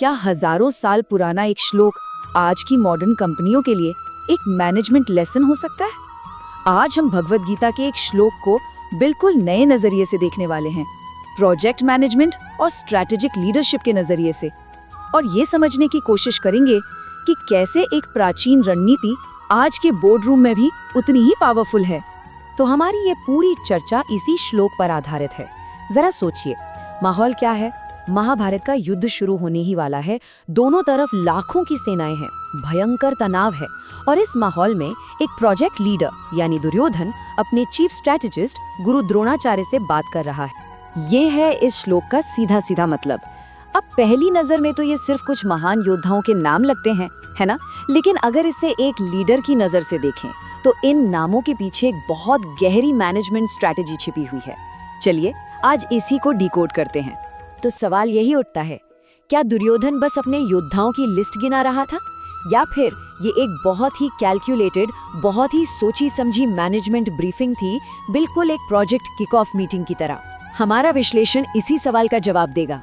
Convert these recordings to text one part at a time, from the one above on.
क्या हजारों साल पुराना एक श्लोक आज की मॉडर्न कंपनियों के लिए एक मैनेजमेंट लेसन हो सकता है? आज हम भगवत गीता के एक श्लोक को बिल्कुल नए नजरिए से देखने वाले हैं, प्रोजेक्ट मैनेजमेंट और स्ट्रैटेजिक लीडरशिप के नजरिए से, और ये समझने की कोशिश करेंगे कि कैसे एक प्राचीन रणनीति आज के बोर्ड रूम में भी उतनी ही पावरफुल है। तो हमारी ये पूरी चर्चा इसी श्लोक पर आधारित है। जरा सोचिए, माहौल क्या है? महाभारत का युद्ध शुरू होने ही वाला है। दोनों तरफ लाखों की सेनाएं हैं, भयंकर तनाव है, और इस माहौल में एक प्रोजेक्ट लीडर यानी दुर्योधन अपने चीफ स्ट्रैटेजिस्ट गुरु द्रोणाचार्य से बात कर रहा है। ये है इस श्लोक का सीधा सीधा मतलब। अब पहली नजर में तो ये सिर्फ कुछ महान योद्धाओं के नाम लगते हैं, है ना? लेकिन अगर इसे एक लीडर की नजर से देखें तो इन नामों के पीछे एक बहुत गहरी मैनेजमेंट स्ट्रैटेजी छिपी हुई है। चलिए आज इसी को डिकोड करते हैं। तो सवाल यही उठता है, क्या दुर्योधन बस अपने योद्धाओं की लिस्ट गिना रहा था, या फिर ये एक बहुत ही कैलकुलेटेड, बहुत ही सोची समझी मैनेजमेंट ब्रीफिंग थी, बिल्कुल एक प्रोजेक्ट किक ऑफ मीटिंग की तरह? हमारा विश्लेषण इसी सवाल का जवाब देगा।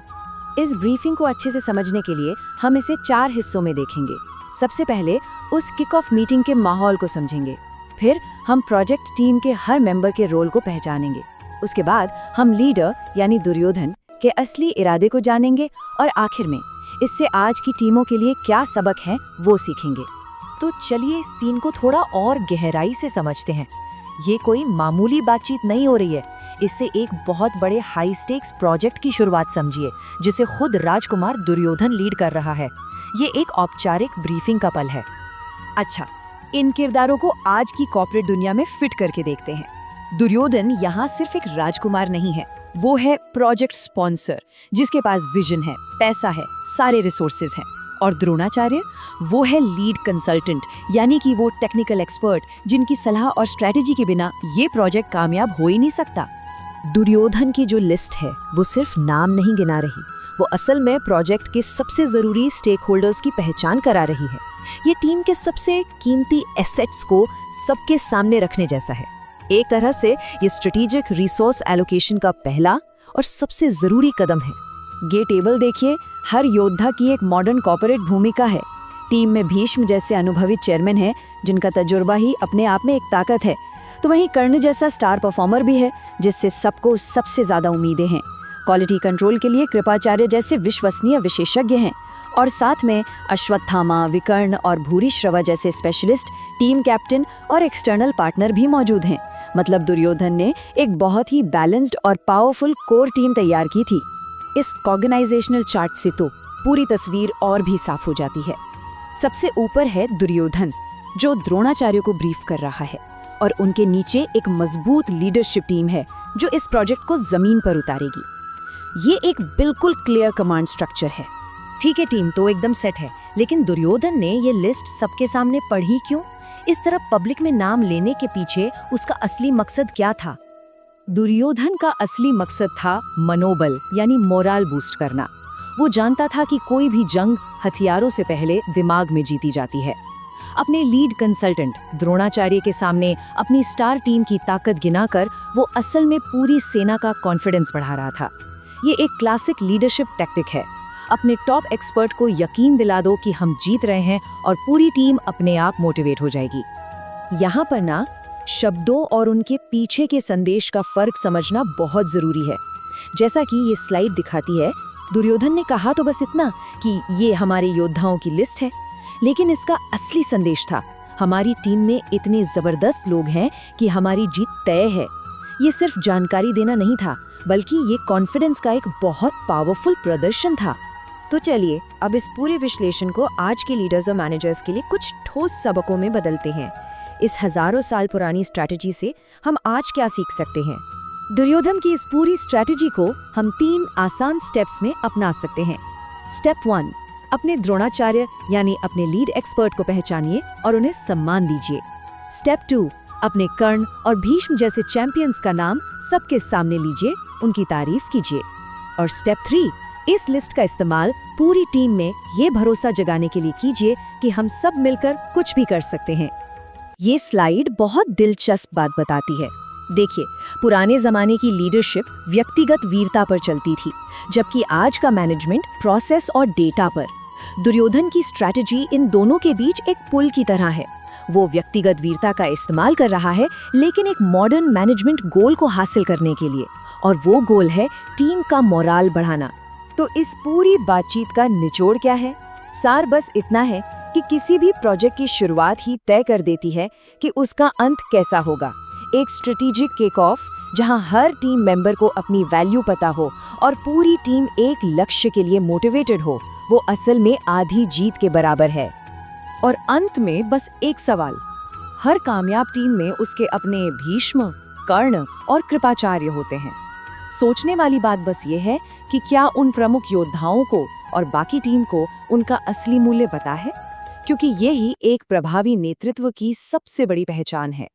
इस ब्रीफिंग को अच्छे से समझने के लिए हम इसे 4 हिस्सों में देखेंगे। सबसे पहले उस किक ऑफ मीटिंग के माहौल को समझेंगे, फिर हम प्रोजेक्ट टीम के हर मेंबर के रोल को पहचानेंगे, उसके बाद हम लीडर यानी दुर्योधन के असली इरादे को जानेंगे, और आखिर में इससे आज की टीमों के लिए क्या सबक है वो सीखेंगे। तो चलिए सीन को थोड़ा और गहराई से समझते हैं। ये कोई मामूली बातचीत नहीं हो रही है, इससे एक बहुत बड़े हाई स्टेक्स प्रोजेक्ट की शुरुआत समझिए, जिसे खुद राजकुमार दुर्योधन लीड कर रहा है। ये एक औपचारिक ब्रीफिंग का पल है। अच्छा, इन किरदारों को आज की कॉर्पोरेट दुनिया में फिट करके देखते हैं। दुर्योधन यहाँ सिर्फ एक राजकुमार नहीं है, वो है प्रोजेक्ट स्पॉन्सर, जिसके पास विजन है, पैसा है, सारे रिसोर्सेज हैं। और द्रोणाचार्य वो है लीड कंसल्टेंट, यानी कि वो टेक्निकल एक्सपर्ट जिनकी सलाह और स्ट्रेटेजी के बिना ये प्रोजेक्ट कामयाब हो ही नहीं सकता। दुर्योधन की जो लिस्ट है वो सिर्फ नाम नहीं गिना रही, वो असल में प्रोजेक्ट के सबसे जरूरी स्टेक होल्डर्स की पहचान करा रही है। ये टीम के सबसे कीमती एसेट्स को सबके सामने रखने जैसा है। एक तरह से ये स्ट्रेटेजिक रिसोर्स एलोकेशन का पहला और सबसे जरूरी कदम है। ये टेबल देखिए, हर योद्धा की एक मॉडर्न कॉर्पोरेट भूमिका है। टीम में भीष्म जैसे अनुभवी चेयरमैन हैं, जिनका तजुर्बा ही अपने आप में एक ताकत है। तो वहीं कर्ण जैसा स्टार परफॉर्मर भी है, जिससे सबको सबसे ज्यादा उम्मीदें हैं। क्वालिटी कंट्रोल के लिए कृपाचार्य जैसे विश्वसनीय विशेषज्ञ हैं, और साथ में अश्वत्थामा, विकर्ण और भूरिश्रवा जैसे स्पेशलिस्ट, टीम कैप्टन और एक्सटर्नल पार्टनर भी मौजूद हैं। मतलब दुर्योधन ने एक बहुत ही बैलेंस्ड और पावरफुल कोर टीम तैयार की थी। इस ऑर्गेनाइजेशनल चार्ट से तो पूरी तस्वीर और भी साफ हो जाती है। सबसे ऊपर है दुर्योधन, जो द्रोणाचार्य को ब्रीफ कर रहा है, और उनके नीचे एक मजबूत लीडरशिप टीम है जो इस प्रोजेक्ट को जमीन पर उतारेगी। ये एक बिल्कुल क्लियर कमांड स्ट्रक्चर है। ठीक है, टीम तो एकदम सेट है, लेकिन दुर्योधन ने ये लिस्ट सबके सामने पढ़ी क्यों? इस तरह पब्लिक में नाम लेने के पीछे उसका असली मकसद क्या था? दुर्योधन का असली मकसद था मनोबल यानी मोरल बूस्ट करना। वो जानता था कि कोई भी जंग हथियारों से पहले दिमाग में जीती जाती है। अपने लीड कंसल्टेंट द्रोणाचार्य के सामने अपनी स्टार टीम की ताकत गिनाकर वो असल में पूरी सेना का कॉन्फिडेंस बढ़ा रहा था। ये एक क्लासिक लीडरशिप टैक्टिक है। अपने टॉप एक्सपर्ट को यकीन दिला दो कि हम जीत रहे हैं, और पूरी टीम अपने आप मोटिवेट हो जाएगी। यहाँ पर ना शब्दों और उनके पीछे के संदेश का फर्क समझना बहुत जरूरी है। जैसा कि ये स्लाइड दिखाती है, दुर्योधन ने कहा तो बस इतना कि ये हमारे योद्धाओं की लिस्ट है, लेकिन इसका असली संदेश था, हमारी टीम में इतने जबरदस्त लोग हैं कि हमारी जीत तय है। ये सिर्फ जानकारी देना नहीं था, बल्कि ये कॉन्फिडेंस का एक बहुत पावरफुल प्रदर्शन था। तो चलिए अब इस पूरे विश्लेषण को आज के लीडर्स और मैनेजर्स के लिए कुछ ठोस सबकों में बदलते हैं। इस हजारों साल पुरानी स्ट्रैटेजी से हम आज क्या सीख सकते हैं? दुर्योधन की इस पूरी स्ट्रैटेजी को हम 3 आसान स्टेप्स में अपना सकते हैं। स्टेप 1, अपने द्रोणाचार्य यानी अपने लीड एक्सपर्ट को पहचानिए और उन्हें सम्मान दीजिए। स्टेप 2, अपने कर्ण और भीष्म जैसे चैंपियंस का नाम सबके सामने लीजिए, उनकी तारीफ कीजिए। और स्टेप 3, इस लिस्ट का इस्तेमाल पूरी टीम में ये भरोसा जगाने के लिए कीजिए कि हम सब मिलकर कुछ भी कर सकते हैं। ये स्लाइड बहुत दिलचस्प बात बताती है। देखिए, पुराने जमाने की लीडरशिप व्यक्तिगत वीरता पर चलती थी, जबकि आज का मैनेजमेंट प्रोसेस और डेटा पर। दुर्योधन की स्ट्रैटेजी इन दोनों के बीच एक पुल की तरह है। वो व्यक्तिगत वीरता का इस्तेमाल कर रहा है, लेकिन एक मॉडर्न मैनेजमेंट गोल को हासिल करने के लिए, और वो गोल है टीम का मोराल बढ़ाना। तो इस पूरी बातचीत का निचोड़ क्या है? सार बस इतना है कि किसी भी प्रोजेक्ट की शुरुआत ही तय कर देती है कि उसका अंत कैसा होगा। एक स्ट्रेटेजिक किक ऑफ जहां हर टीम मेंबर को अपनी वैल्यू पता हो और पूरी टीम एक लक्ष्य के लिए मोटिवेटेड हो, वो असल में आधी जीत के बराबर है। और अंत में बस एक सवाल, हर कामयाब टीम में उसके अपने भीष्म, कर्ण और कृपाचार्य होते हैं। सोचने वाली बात बस ये है कि क्या उन प्रमुख योद्धाओं को और बाकी टीम को उनका असली मूल्य पता है, क्योंकि यही एक प्रभावी नेतृत्व की सबसे बड़ी पहचान है।